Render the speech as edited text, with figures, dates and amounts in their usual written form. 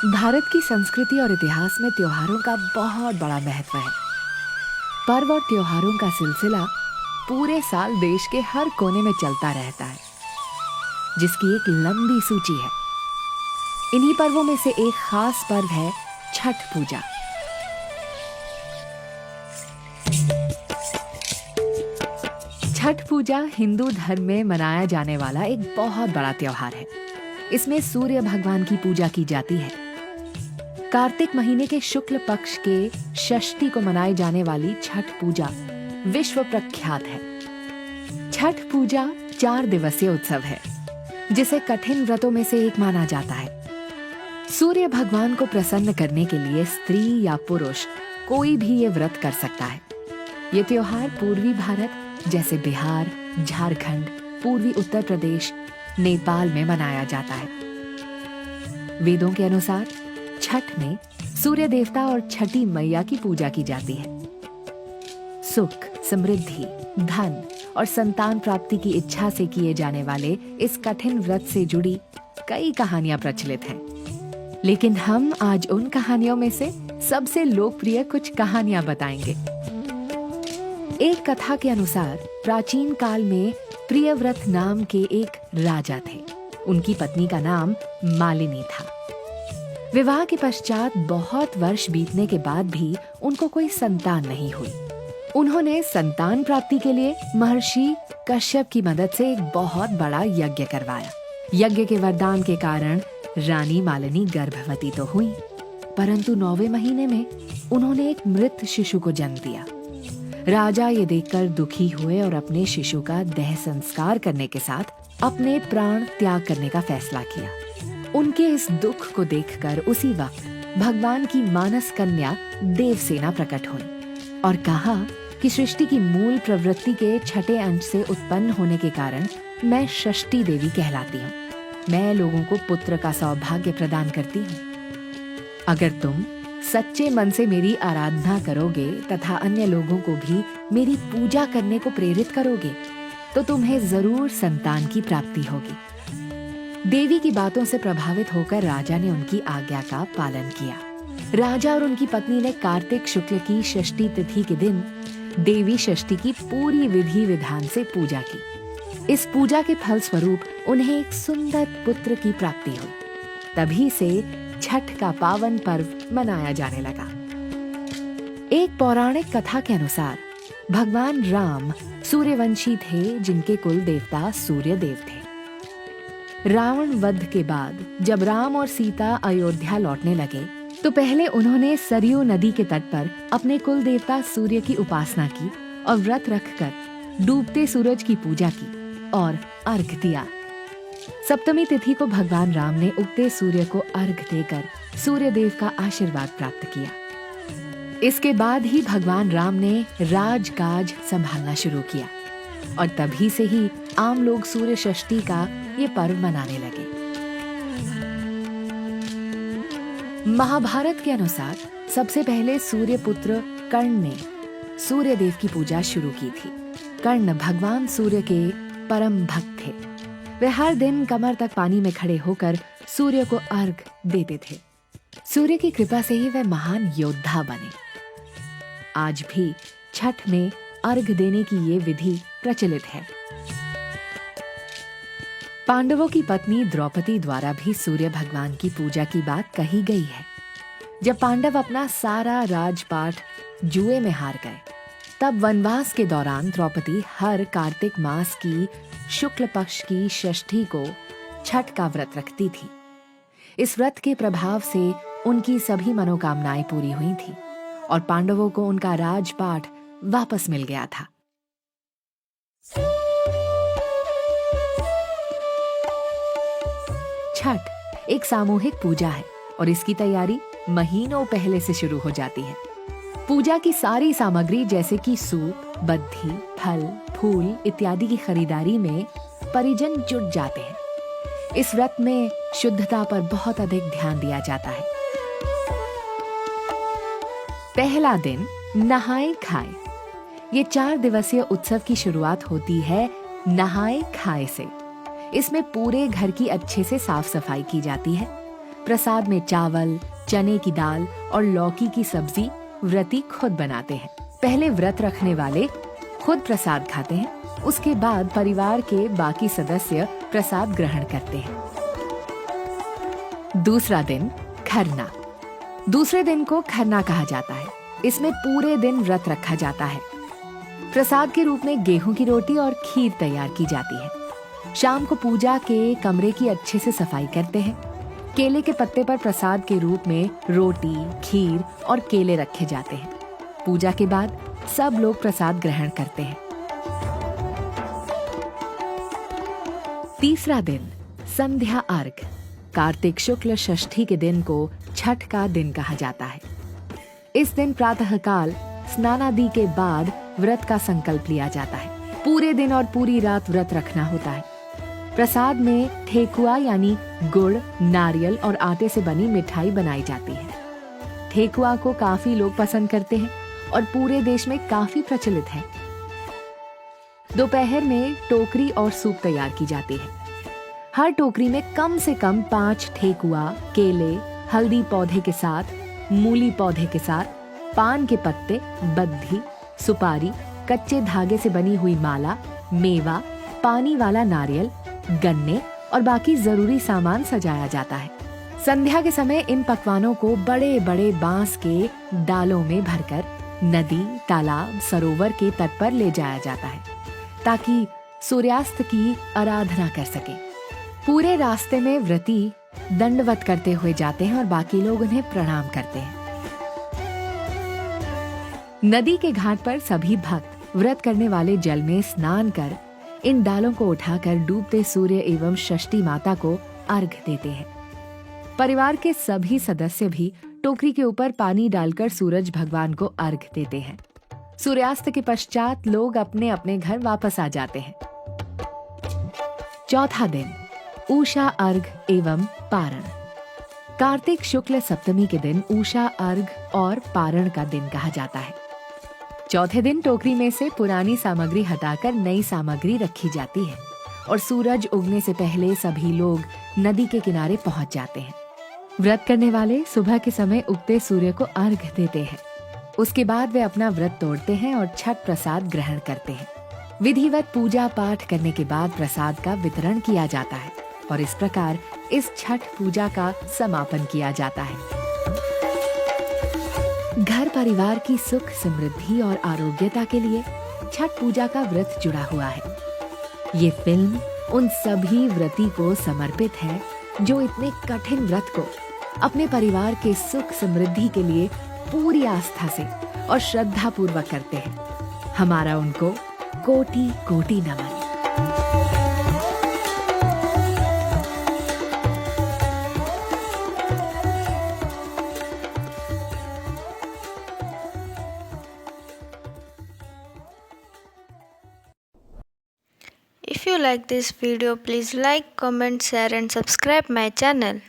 भारत की संस्कृति और इतिहास में त्योहारों का बहुत बड़ा महत्व है। पर्व और त्योहारों का सिलसिला पूरे साल देश के हर कोने में चलता रहता है, जिसकी एक लंबी सूची है। इन्हीं पर्वों में से एक खास पर्व है छठ पूजा। छठ पूजा हिंदू धर्म में मनाया जाने वाला एक बहुत बड़ा त्योहार है। इसमें सूर्य भगवान की पूजा की जाती है। कार्तिक महीने के शुक्ल पक्ष के षष्ठी को मनाई जाने वाली छठ पूजा विश्व प्रख्यात है। छठ पूजा 4 दिवसीय उत्सव है, जिसे कठिन व्रतों में से एक माना जाता है। सूर्य भगवान को प्रसन्न करने के लिए स्त्री या पुरुष कोई भी ये व्रत कर सकता है। ये त्योहार पूर्वी भारत जैसे बिहार, झारखंड, पूर्वी उत्तर प्रदेश, नेपाल में मनाया जाता है। वेदों के अनुसार छठ में सूर्य देवता और छठी मैया की पूजा की जाती है। सुख, समृद्धि, धन और संतान प्राप्ति की इच्छा से किए जाने वाले इस कठिन व्रत से जुड़ी कई कहानियां प्रचलित हैं। लेकिन हम आज उन कहानियों में से सबसे लोकप्रिय कुछ कहानियां बताएंगे। एक कथा के अनुसार प्राचीन काल में प्रियव्रत नाम के एक राजा थे। उनकी पत्नी का नाम मालिनी था। विवाह के पश्चात बहुत वर्ष बीतने के बाद भी उनको कोई संतान नहीं हुई। उन्होंने संतान प्राप्ति के लिए महर्षि कश्यप की मदद से एक बहुत बड़ा यज्ञ करवाया। यज्ञ के वरदान के कारण रानी मालिनी गर्भवती तो हुई, परंतु 9वें महीने में उन्होंने एक मृत शिशु को जन्म दिया। राजा ये देखकर दुखी हुए और अपने शिशु का देह संस्कार करने के साथ अपने प्राण त्याग करने का फैसला किया। उनके इस दुख को देखकर उसी वक्त भगवान की मानस कन्या देवसेना प्रकट हुई और कहा कि सृष्टि की मूल प्रवृत्ति के छठे अंश से उत्पन्न होने के कारण मैं षष्ठी देवी कहलाती हूँ। मैं लोगों को पुत्र का सौभाग्य प्रदान करती हूँ। अगर तुम सच्चे मन से मेरी आराधना करोगे तथा अन्य लोगों को भी मेरी पूजा करने को प्रेरित करोगे, तो तुम्हें जरूर संतान की प्राप्ति होगी। देवी की बातों से प्रभावित होकर राजा ने उनकी आज्ञा का पालन किया। राजा और उनकी पत्नी ने कार्तिक शुक्ल की षष्ठी तिथि के दिन देवी षष्ठी की पूरी विधि विधान से पूजा की। इस पूजा के फल स्वरूप उन्हें एक सुंदर पुत्र की प्राप्ति हुई। तभी से छठ का पावन पर्व मनाया जाने लगा। एक पौराणिक कथा के अनुसार भगवान राम सूर्यवंशी थे, जिनके कुल देवता सूर्य देव थे। रावण वध के बाद जब राम और सीता अयोध्या लौटने लगे, तो पहले उन्होंने सरयू नदी के तट पर अपने कुल देवता सूर्य की उपासना की और व्रत रखकर डूबते सूरज की पूजा की और अर्घ दिया। सप्तमी तिथि को भगवान राम ने उगते सूर्य को अर्घ देकर सूर्य देव का आशीर्वाद प्राप्त किया। इसके बाद ही भगवान राम ने राजकाज संभालना शुरू किया और तभी से ही आम लोग सूर्य षष्ठी का ये पर्व मनाने लगे। महाभारत के अनुसार सबसे पहले सूर्य पुत्र कर्ण ने सूर्य देव की पूजा शुरू की थी। कर्ण भगवान सूर्य के परम भक्त थे। वे हर दिन कमर तक पानी में खड़े होकर सूर्य को अर्घ देते थे। सूर्य की कृपा से ही वे महान योद्धा बने। आज भी छठ में अर्घ देने की ये विधि प्रचलित है। पांडवों की पत्नी द्रौपदी द्वारा भी सूर्य भगवान की पूजा की बात कही गई है। जब पांडव अपना सारा राजपाट जुए में हार गए, तब वनवास के दौरान द्रौपदी हर कार्तिक मास की शुक्ल पक्ष की षष्ठी को छठ का व्रत रखती थी। इस व्रत के प्रभाव से उनकी सभी मनोकामनाएं पूरी हुई थी और पांडवों को उनका राजपाट वापस मिल गया था। छठ एक सामूहिक पूजा है और इसकी तैयारी महीनों पहले से शुरू हो जाती है। पूजा की सारी सामग्री जैसे कि सूप, बद्धी, फल, फूल इत्यादि की खरीदारी में परिजन जुट जाते हैं। इस व्रत में शुद्धता पर बहुत अधिक ध्यान दिया जाता है। पहला दिन नहाए खाए। ये 4 दिवसीय उत्सव की शुरुआत होती है नहाए खाए से। इसमें पूरे घर की अच्छे से साफ सफाई की जाती है। प्रसाद में चावल, चने की दाल और लौकी की सब्जी व्रती खुद बनाते हैं। पहले व्रत रखने वाले खुद प्रसाद खाते हैं, उसके बाद परिवार के बाकी सदस्य प्रसाद ग्रहण करते हैं। दूसरा दिन खरना। दूसरे दिन को खरना कहा जाता है। इसमें पूरे दिन व्रत रखा जाता है। प्रसाद के रूप में गेहूं की रोटी और खीर तैयार की जाती है। शाम को पूजा के कमरे की अच्छे से सफाई करते हैं। केले के पत्ते पर प्रसाद के रूप में रोटी, खीर और केले रखे जाते हैं। पूजा के बाद सब लोग प्रसाद ग्रहण करते हैं। तीसरा दिन संध्या अर्घ। कार्तिक शुक्ल षष्ठी के दिन को छठ का दिन कहा जाता है। इस दिन प्रातःकाल स्नानादि के बाद व्रत का संकल्प लिया जाता है। पूरे दिन और पूरी रात व्रत रखना होता है। प्रसाद में ठेकुआ यानी गुड़, नारियल और आटे से बनी मिठाई बनाई जाती है। ठेकुआ को काफी लोग पसंद करते हैं और पूरे देश में काफी प्रचलित है। दोपहर में टोकरी और सूप तैयार की जाती है। हर टोकरी में कम से कम 5 ठेकुआ, केले, हल्दी पौधे के साथ, मूली पौधे के साथ, पान के पत्ते, बद्धी, सुपारी, कच्चे धागे से बनी हुई माला, मेवा, पानी वाला नारियल, गन्ने और बाकी जरूरी सामान सजाया जाता है। संध्या के समय इन पकवानों को बड़े बड़े बांस के डालों में भरकर नदी, तालाब, सरोवर के तट पर ले जाया जाता है ताकि सूर्यास्त की आराधना कर सके। पूरे रास्ते में व्रती दंडवत करते हुए जाते हैं और बाकी लोग उन्हें प्रणाम करते हैं। नदी के घाट पर सभी भक्त व्रत करने वाले जल में स्नान कर इन डालों को उठाकर डूबते सूर्य एवं षष्ठी माता को अर्घ देते हैं। परिवार के सभी सदस्य भी टोकरी के ऊपर पानी डालकर सूरज भगवान को अर्घ देते हैं। सूर्यास्त के पश्चात लोग अपने अपने घर वापस आ जाते हैं। चौथा दिन उषा अर्घ एवं पारण। कार्तिक शुक्ल सप्तमी के दिन उषा अर्घ और पारण का दिन कहा जाता है। चौथे दिन टोकरी में से पुरानी सामग्री हटाकर नई सामग्री रखी जाती है और सूरज उगने से पहले सभी लोग नदी के किनारे पहुंच जाते हैं। व्रत करने वाले सुबह के समय उगते सूर्य को अर्घ देते हैं। उसके बाद वे अपना व्रत तोड़ते हैं और छठ प्रसाद ग्रहण करते हैं। विधिवत पूजा पाठ करने के बाद प्रसाद का वितरण किया जाता है और इस प्रकार इस छठ पूजा का समापन किया जाता है। घर परिवार की सुख, समृद्धि और आरोग्यता के लिए छठ पूजा का व्रत जुड़ा हुआ है। ये फिल्म उन सभी व्रती को समर्पित है जो इतने कठिन व्रत को अपने परिवार के सुख समृद्धि के लिए पूरी आस्था से और श्रद्धा पूर्वक करते हैं। हमारा उनको कोटि कोटि नमन। If you like this video, please like, comment, share and subscribe my channel.